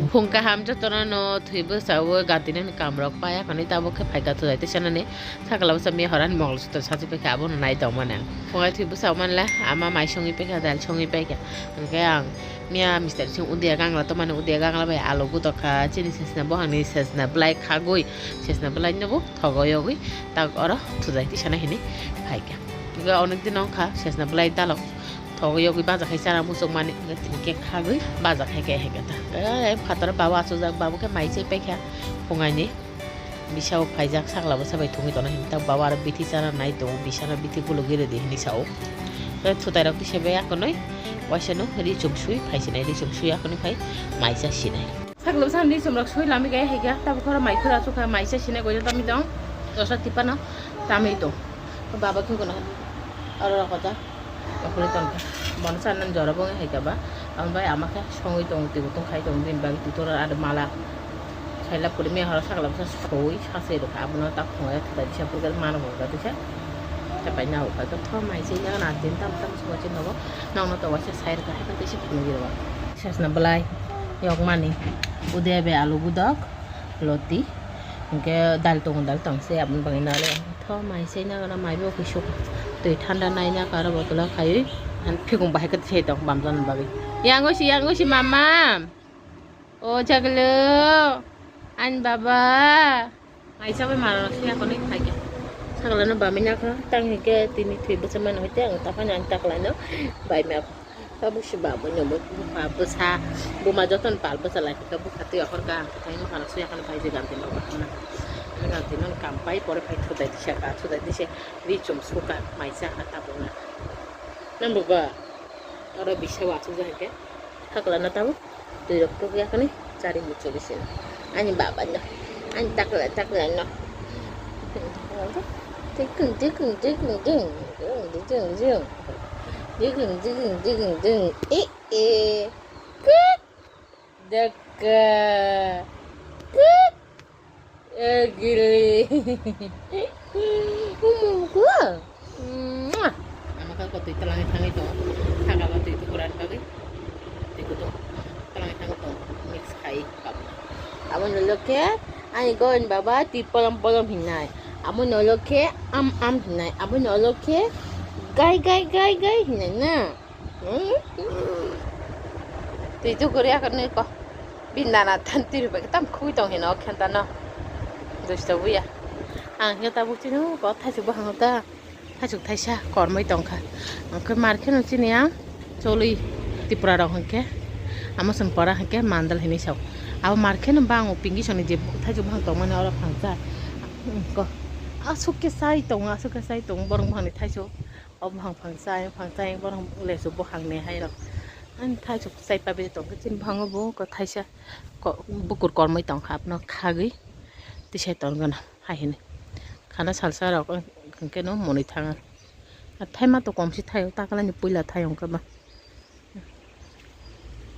Phungka ham jotona no thuibu sawo gadinen kamrok paya kani tabo ke phaika tu jaite sanane sakala sami horan mongol sutra saji pe ka abon nai dong mana phunga thuibu sawan la ama mai songi pe ka dal songi pe ka ke ang mia mister sing udia gangla to mane udia gangla bai alo gu to ka chini sesna bo hangni sesna blai khagoi sesna blai nobo thogoyogoi ta oro tu jaite sana hini phaika ga onek din kha sesna blai dalo thogyo gi baja khai sara musuk mani ke khagoi baja khai ke hegata ai phatar bawa sujak babu ke maise pekha pungai ni bisau phaijak saklabo sabai thungi tona hinta bawa ar bithi sara nai to bisara bithi gulo gere de ni sao thutai rak sebe akonoi waisano ri chumsui phaisinai ri chumsui akoni phai maisa sinai saklo san ri chumrak sui lami gai hega tabu khara mai khura chukha maisa sinai goja tami dong dosa tipana tami to baba ke gona ara kota Aku lihat kan, bangsa nan jara bang hega ba, ambai amake songi tong tibu tong khai tong din bagi tutor ada malah, saya lap kuri me harus saklam sa soi sase do ka abuna tak khoi ta di siapa gal mana bo ga tu sa sampai nau ka to mai sih jangan nanti tam semua cin nopo nong no to wasa sair ka ka tu sih pun gitu ba sas na belai yok mani udah be alu budak loti ke dal tong se abun bangin nale to mai sih na na mai bo kisuk tui thanda nai na kara botola khai an phigong bahai ka thei tong bamjan babi yang si mama o jaglo an baba ai sa bai mara sia ko ni khai ke sagla no ba minya ka tang ni ke tini thui besaman hoite ang ta pan an tak la no bai me ka bu shi ba bo nyobo pa bu sa bu ma joton pal bu sala ka bu khati akhor ka thai no kana sia kana bai je gan tin ba na ganti non kampai pore pai thudai dise ka thudai dise ri chum suka maisa hata bona nan buka ora bisa wasu jake hakla na tabu tu dokter ya kani cari muncul di sini ani baba no ani takla no tikung kut dekat gili gua maka kau tu telangi tangi tu kakak kau tu ukuran bagi itu tu telangi tangi tu mix kai kap amun nolok ke ani goin baba ti polom hinai amun nolok ke am hinai amun nolok ke gai hinai na tu itu korea kan ni ko bindana tantir bagi tam kui tong hinau kentana Dosta buya, kita bukti nu, kau thai coba hang ta, thai cuk thai sa, kormai tongka, angke market nu sini ya, coli tipra rong angke, ama sempora angke mandal ini sau, aw market nu bang upingi soni je, thai coba hang tong mana orang hang ta, ko, asuk ke sai tong, borong bang ni thai cuk, ob hang sai, borong lesu bo hang ne hai rong, an thai cuk sai pa be tong, kecil bang bo, ko thai sa, ko bukur kormai tong khap no khagi. Tisai ton gana hai ni khana salsa ra ke no moni thanga thai ma to kom si thai ta kala ni puila thai ong ka ba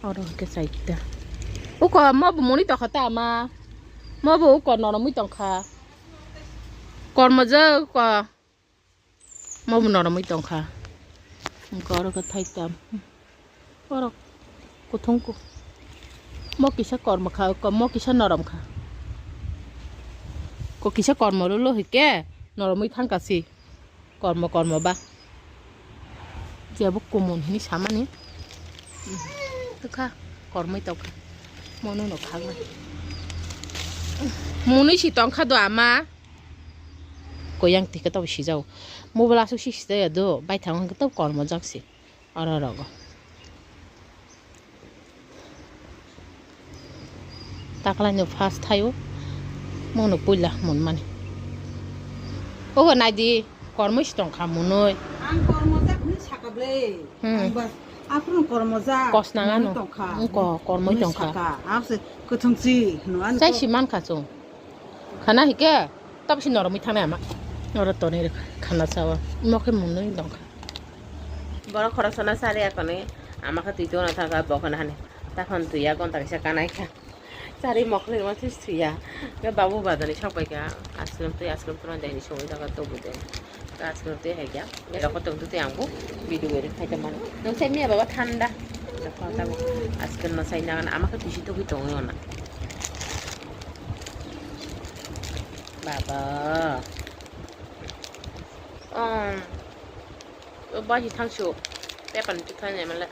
oro ke sai ta u ko ma bu moni to khata ma bu ko no mu tong kha kor ma ja ko ma bu no mu tong kha ko ro ka thai tam oro ko thong ko mo kisa kor ma kha ko mo kisa norom kha ko kisa kormo lo hike noromui thangkasi kormo ba jebo komon hini samani tukha kormoi tokha mono no khagma moni si tongkha do ama koyang tika to si jau mobala su si sta do bai thang to kormo jaksi ara rogo takla no fast thayo mono puila mon mani o nai di kormo stong khamunoi ang kormo jak ni sakable bas aprun kormo jak kosnanga no ko kormo tong kha apse kuthungchi no an sai siman kha chung khana hike tab si noromi thana ma noro to ne khana sawa moke munoi tong kha bora khorasana sare akone amaka tuito na thaka bokana hane takhon tuya kon takisa kanai kha Cari moklir masih ya, ya babu badani sampai ke aslam tu orang jadi show itu kan tu bude, aslam tu ya, ya aku tunggu tu yang bu video ini kayak mana, dong saya ni apa thanda, খাওয়া যাবো আজকের না চাই না আমাকে বেশি তো দঙেও না বাবা বাজি থাকছো পেপার নিতে খাই নাই মানে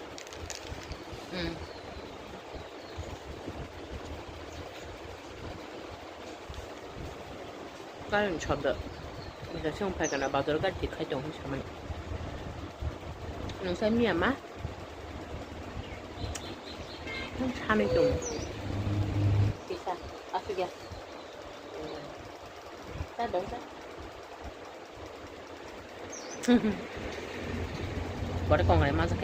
가는 저도 그래서 시험파이가나 마더를 갈때 가정 참은 농사 미야마 참이 좀 비싸 아프게 나 농사 머리 건강에 맞게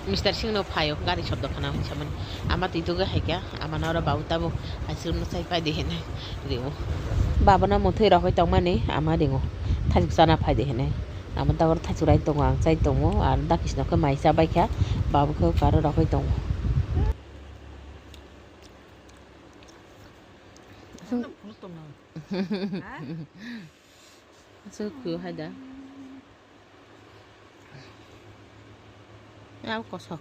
Mr. Singno Payo, Gary shop the Kana Chaman. Amatiduga Heka, Amanara Bautabo, I still not say by the Hene. Babana Motera Hoitomani, Amadingo, Tajana Pai the Hene. Amatawar Tachurai Tonga, Saitomo, and Dakish Noka, my Sabaka, Babuko, Karo Hoitongo. So cool, had that. áo có sọc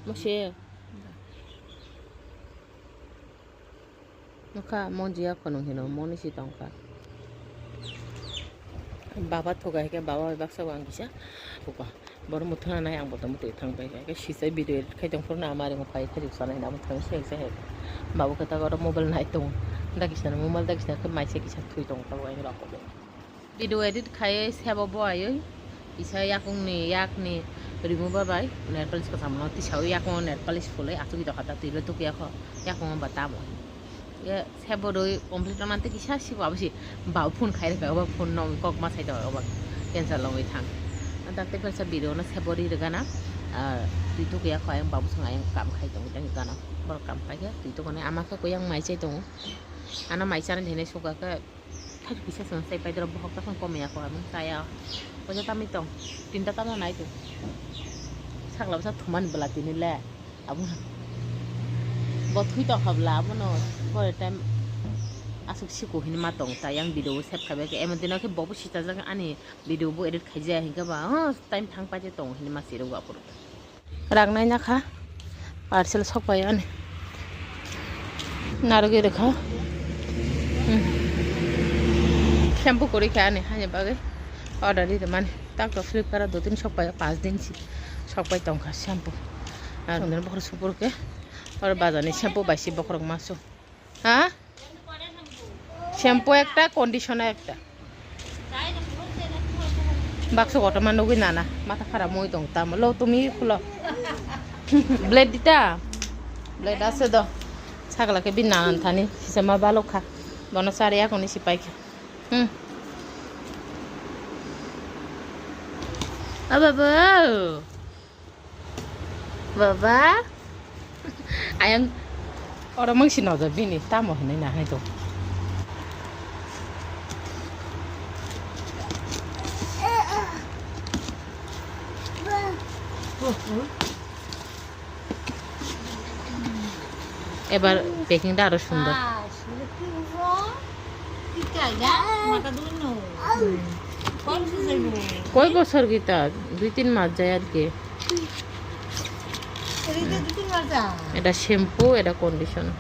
mà xe nó khá món gì còn không hiểu món gì tông cả বাবা থোকা হেকে বাবা বাক্সা আঙ্গিসা ওকা বড় মুথনা নাই আং বতম তে থাংবাই কে সিসাই video খাইতং ফরনা আমারে মো phi খাইjuk সানাই না মো থাং সেক সেক বাবু কথা গর মোবাইল নাই তং দাকিসনা মোবাইল দাকিসনা কে মাইসে কিসা থুই তং তা ওই রকম ভিডিও এডিট খায় সেবা বয় isa yakni remove by nail polish ko samno ti sau yakon nail polish fulai asu ki dokata ti lo to ki yakho yakon batamo ye seboroi complete mante ki sa si babasi ba phone khai ra ba phone no kok ma sai da ba cancel loi thang ante per sa video na sebori re gana ti to ki yakho ayang babu sang ayang kam khai tong tang gana bor kam khai ya ti to kone amaka ko yang mai chai tong ana mai chana dhene soka ka thaj bisa sai pai dro bhok ta ko me yakho amang saya Pokoknya kami tong, tinta tanah naik tu. Saklah besar teman belati ni lah. Abu, buat hui tak habla, abu no. Kalau time asuk si kuhin matong, tayang video set kabe ke. Emen tina ke babu si tajak ane video bu edit kerja hingga ba. Time thang paje tong, ini masih ada apa? Ragnai nak ha? Parcel sok payan. Narugi rekha. Shampoo kori kaya ni hanya bagai. Order di teman, tak ke Flipkart 2-3 shop ya 5 दिन sih shop ya tongka shampoo. Nah, kemudian baru super ke, और बाजार में shampoo बाइसी बकरक masuk. हाँ? Shampoo एकटा, conditioner एकटा. Bakso kota mana gue nana, mata kara mau itu tama. Lo tumi kulo. Blade dita, blade ase do. Sakala ke binan thani, sama balok kah. Bono sari aku ni sipai ke. Baba, ayang orang mengsi nada bini, tamu ni nah itu. এবার প্যাকিংটা আরো সুন্দর কয় বছর গীতা 2-3 মাস যায় আর কি এটা shampoo এটা conditioner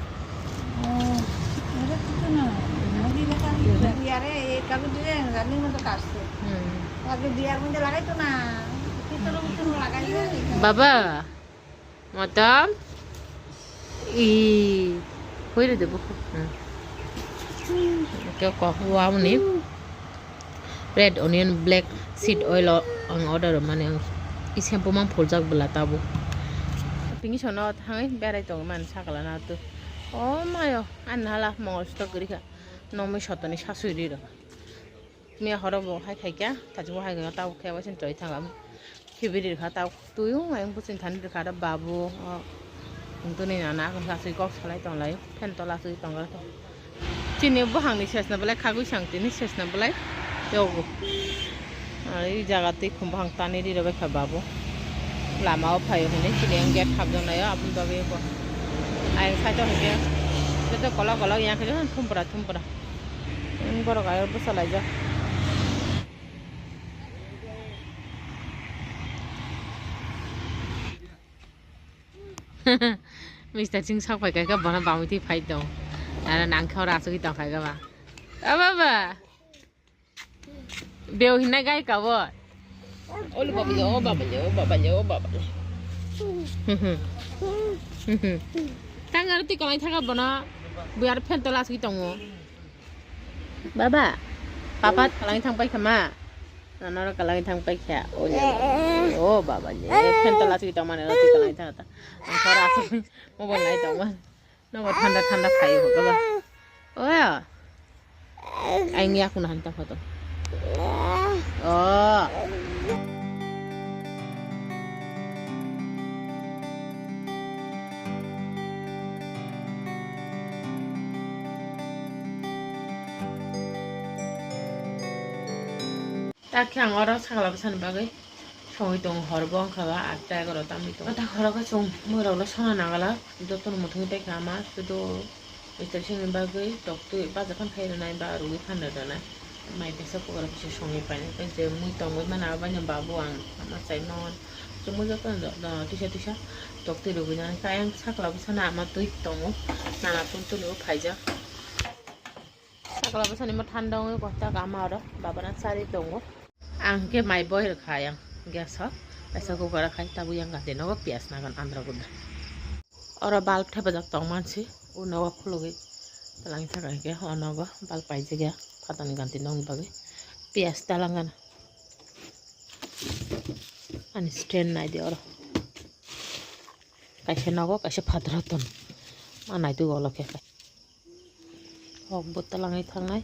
বাবা মতম হইলে দেবো কেউ কখোয়াও নি red onion black seed oil ang order mane ang i shampoo mang pholjak bla tabo pingi sono thangai berai tong man sakala na to o mayo anhala mongol stock gri kha nomi sotoni sasuri ro mi horobo hai khai kya tajo hai ga taw khe wasin toi thangam khibiri kha taw tuyu ang pusin than kha da babu to ni na kan sasui kok salai tong lai phen to la sui tong ga to chini bo hangni ses na bla khagui sangti ni ses na bla yogo এই জায়গাতে খুব ভাঙতানি দি রবে খাবাবো লামাও phi হইনে ceiling gate খাবজন নাই আপন তবে I সাইতো হইকে তো কলা কলা ইয়া খাজো থুমপরা বড় গায়র বসালাই যা Mr. Ching sok phải cái bọn bảo thì phải đâu là nàng khao ra số cái tao phải cái bà bà biểu hình này cái cậu ơi ôi bà nhớ tăng ở tí còn lại thằng bọn nó bây giờ phen tao là số cái tao bà papa lại thằng bay khăm à nó cái lại thằng bay khẻ ôi bà nhớ phen tao là số cái tao mà nó tí còn lại thằng ta khao ra số một bọn lại tao mà nó mà ঠান্ডা খাই হোক বাবা ওই I নিয়া কোন হানতা photo ও তাকে আঙর ছাগলা বসান বাগৈ সঙ্গে দং হরবং খাবা 8টা 11টা আমি তো তা হরকা সং মোরাवला সানা নাগালা যতন মথং পাইকা আমা শুধু Mr. Ching বাগৈ টকটো বাজা ফান খাইনো নাই বা রুই ফাননো না মাই পেসা পকরা পিছে সঙ্গে পাইনি যে মুই তংবই মানা বানি বাবু আং আমা চাই নন জমু যতন টিসা টকতে রুই না কায়াং ছাগলা বসানা আমা তুই তংও নানা তুলতুলো ফাইজা ছাগলা বসানি মা ঠান্ডা ওই কথা আমার বাবানা সারি দংও আংকে মাই বয় খায়াং গ্যাস पैसा को करा खाई तब yang gak deno pias nagan andra guda ora balb thapa jak tong mansi u nawa khologe talang sakai ke onogo balb pai je ga patani ganti nong bage pias talangan ani stand nai de ora kaise nago kaise phadraton manai tu goloke kai hok botalangai thangnai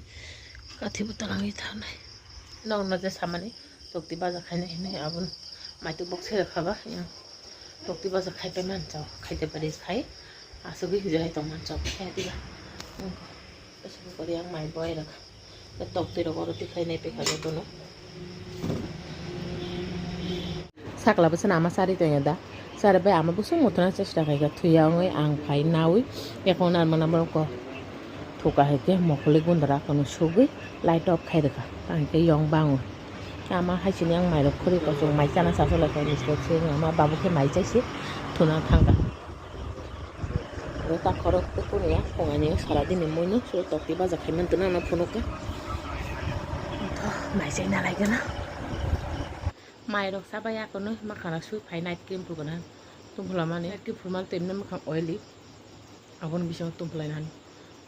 kathi botalangai thangnai nong na je samani tokti baja khaine hine abun মাইতো বক্সে রাখাবা টকটি বাজা খাই পাই মান চাও খাইতে পারি খাই আসবি যাই তো মান চাও খাই দিবা এসব করে আং মাই বয় রাখা টকটি রগরতি খাই নাই পেখা যত ন সাকলা বসে আমা সারি তো দা সারে ভাই আমা বসে মতনা চেষ্টা খাইগা থুইয়াঙই আং ফাই নাউই এখন আর মানে আমরা ক থোকা হেকে মকলে গুন্দরা কোন সুগি লাইট অফ খাই দেখা আংকে young বাঙো ama haisini ang mai rok khori kosong mai chana sa so la kai Mr. Ching ama babu ke mai chaisi thuna thanga ro ta khorok to kuni ya pongani sara din moi no so tokti baja khai man tuna na phonoka to mai chai na lai gana mai rok sa baya kono ma khana sui phai night cream pu gana tum phula mane ki phulmal temna ma khang oily abon bisong tum phulai nan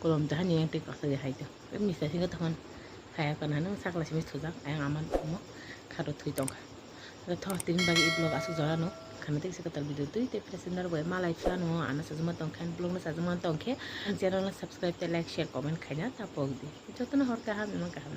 kolom jahani yang te ka sa hai ta Mr. Ching ka thon kayak kan hanu sakla simi thujak ayang aman mo kharo thui tong tho tin bagi blog asu jara no khana tek sekatal video tui te presenter boy malai chano ana sajuma tong khan blog na sajuma tong khe channel na subscribe te like share comment khaina ta pog di jotna hor ka ha memang ka ha